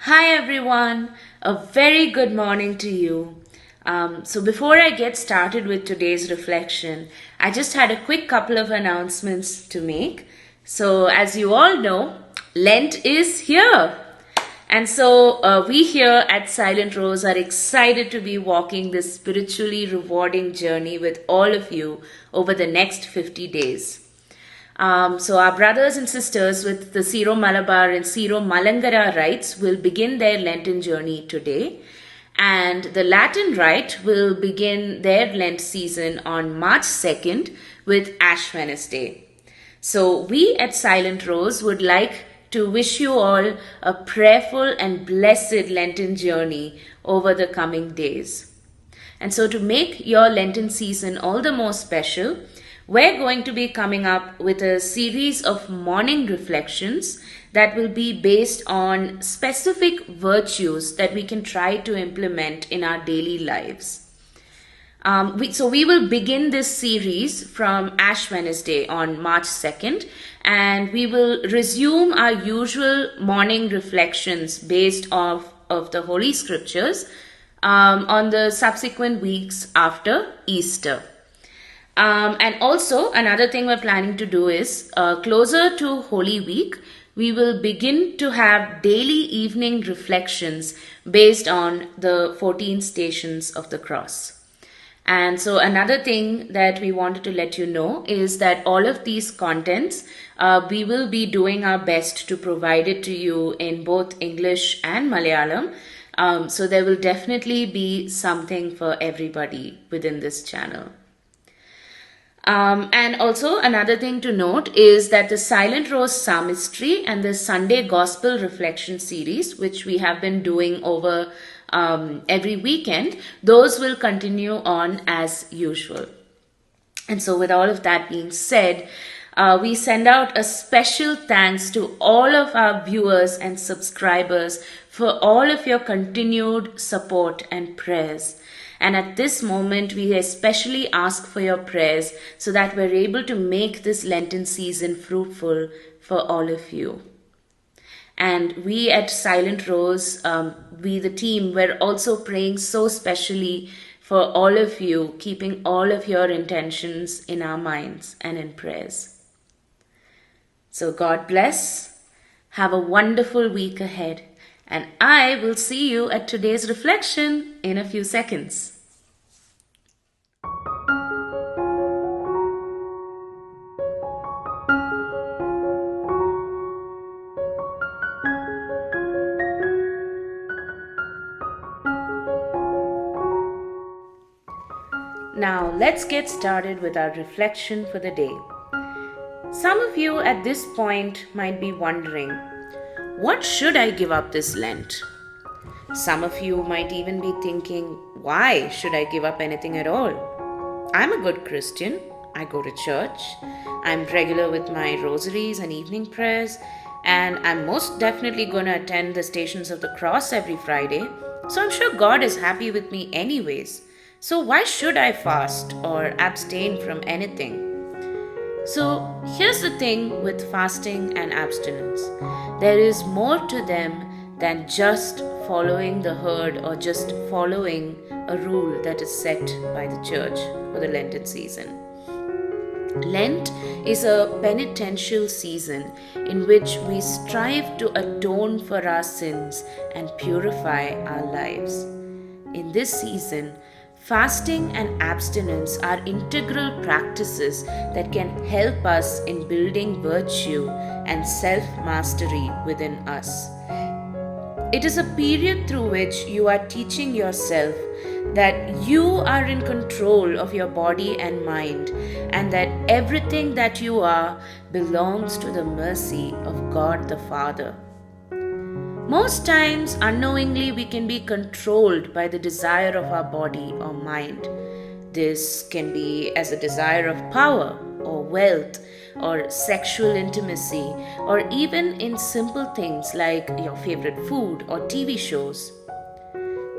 Hi everyone, a very good morning to you. Before I get started with today's reflection, I just had a quick couple of announcements to make. So, as you all know, Lent is here. We here at Silent Rose are excited to be walking this spiritually rewarding journey with all of you over the next 50 days. Our brothers and sisters with the Syro Malabar and Syro Malangara rites will begin their Lenten journey today, and the Latin rite will begin their Lent season on March 2nd with Ash Wednesday. So, we at Silent Rose would like to wish you all a prayerful and blessed Lenten journey over the coming days. And so, to make your Lenten season all the more special, we're going to be coming up with a series of morning reflections that will be based on specific virtues that we can try to implement in our daily lives. We will begin this series from Ash Wednesday on March 2nd, and we will resume our usual morning reflections based off of the Holy Scriptures on the subsequent weeks after Easter. And also, another thing we're planning to do is closer to Holy Week, we will begin to have daily evening reflections based on the 14 stations of the cross. And so, another thing that we wanted to let you know is that all of these contents, we will be doing our best to provide it to you in both English and Malayalam. So, there will definitely be something for everybody within this channel. And also another thing to note is that the Silent Rose Psalmistry and the Sunday Gospel Reflection series, which we have been doing over every weekend, those will continue on as usual. And so with all of that being said, we send out a special thanks to all of our viewers and subscribers for all of your continued support and prayers. And at this moment, we especially ask for your prayers so that we're able to make this Lenten season fruitful for all of you. And we at Silent Rose, we the team, we're also praying so specially for all of you, keeping all of your intentions in our minds and in prayers. So God bless. Have a wonderful week ahead. And I will see you at today's reflection in a few seconds. Now let's get started with our reflection for the day. Some of you at this point might be wondering, what should I give up this Lent? Some of you might even be thinking, why should I give up anything at all? I'm a good Christian. I go to church. I'm regular with my rosaries and evening prayers. And I'm most definitely going to attend the Stations of the Cross every Friday. So I'm sure God is happy with me anyways. So why should I fast or abstain from anything? So here's the thing with fasting and abstinence. There is more to them than just following the herd or just following a rule that is set by the church for the Lenten season. Lent is a penitential season in which we strive to atone for our sins and purify our lives. In this season, fasting and abstinence are integral practices that can help us in building virtue and self-mastery within us. It is a period through which you are teaching yourself that you are in control of your body and mind, and that everything that you are belongs to the mercy of God the Father. Most times, unknowingly, we can be controlled by the desire of our body or mind. This can be as a desire of power or wealth or sexual intimacy, or even in simple things like your favorite food or TV shows.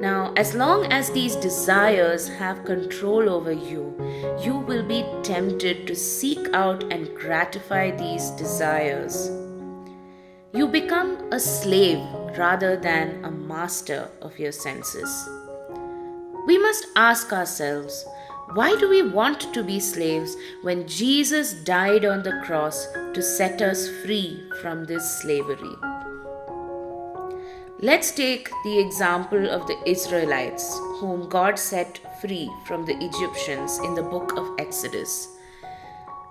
Now, as long as these desires have control over you, you will be tempted to seek out and gratify these desires. You become a slave rather than a master of your senses. We must ask ourselves, why do we want to be slaves when Jesus died on the cross to set us free from this slavery? Let's take the example of the Israelites, whom God set free from the Egyptians in the book of Exodus.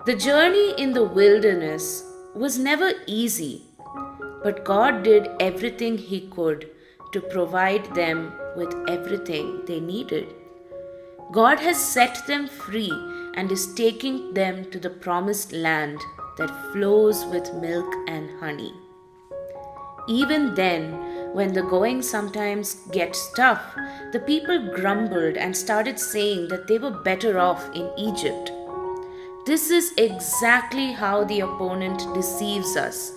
The journey in the wilderness was never easy, but God did everything He could to provide them with everything they needed. God has set them free and is taking them to the promised land that flows with milk and honey. Even then, when the going sometimes gets tough, the people grumbled and started saying that they were better off in Egypt. This is exactly how the opponent deceives us.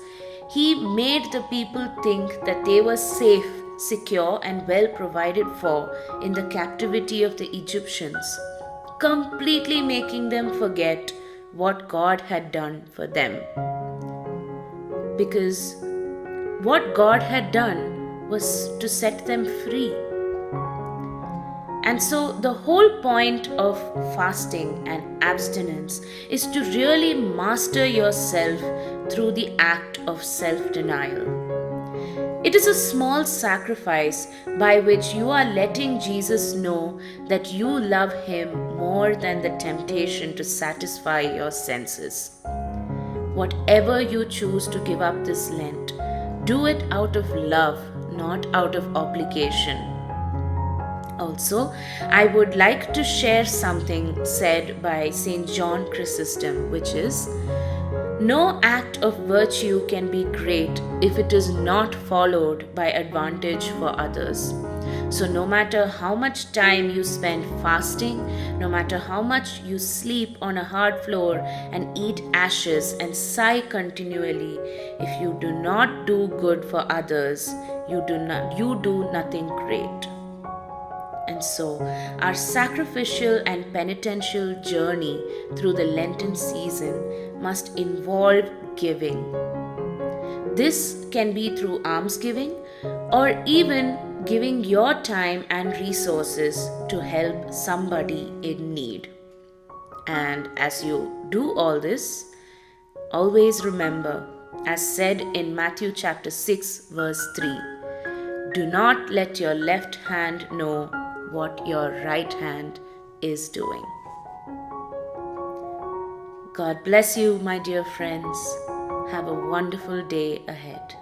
He made the people think that they were safe, secure, and well provided for in the captivity of the Egyptians, completely making them forget what God had done for them. Because what God had done was to set them free. And so, the whole point of fasting and abstinence is to really master yourself through the act of self denial. It is a small sacrifice by which you are letting Jesus know that you love Him more than the temptation to satisfy your senses. Whatever you choose to give up this Lent, do it out of love, not out of obligation. Also, I would like to share something said by St. John Chrysostom, which is, no act of virtue can be great if it is not followed by advantage for others. So, no matter how much time you spend fasting, no matter how much you sleep on a hard floor and eat ashes and sigh continually, if you do not do good for others, you do nothing great. And so, our sacrificial and penitential journey through the Lenten season must involve giving. This can be through almsgiving or even giving your time and resources to help somebody in need. And as you do all this, always remember, as said in Matthew chapter 6, verse 3, do not let your left hand know what your right hand is doing. God bless you, my dear friends. Have a wonderful day ahead.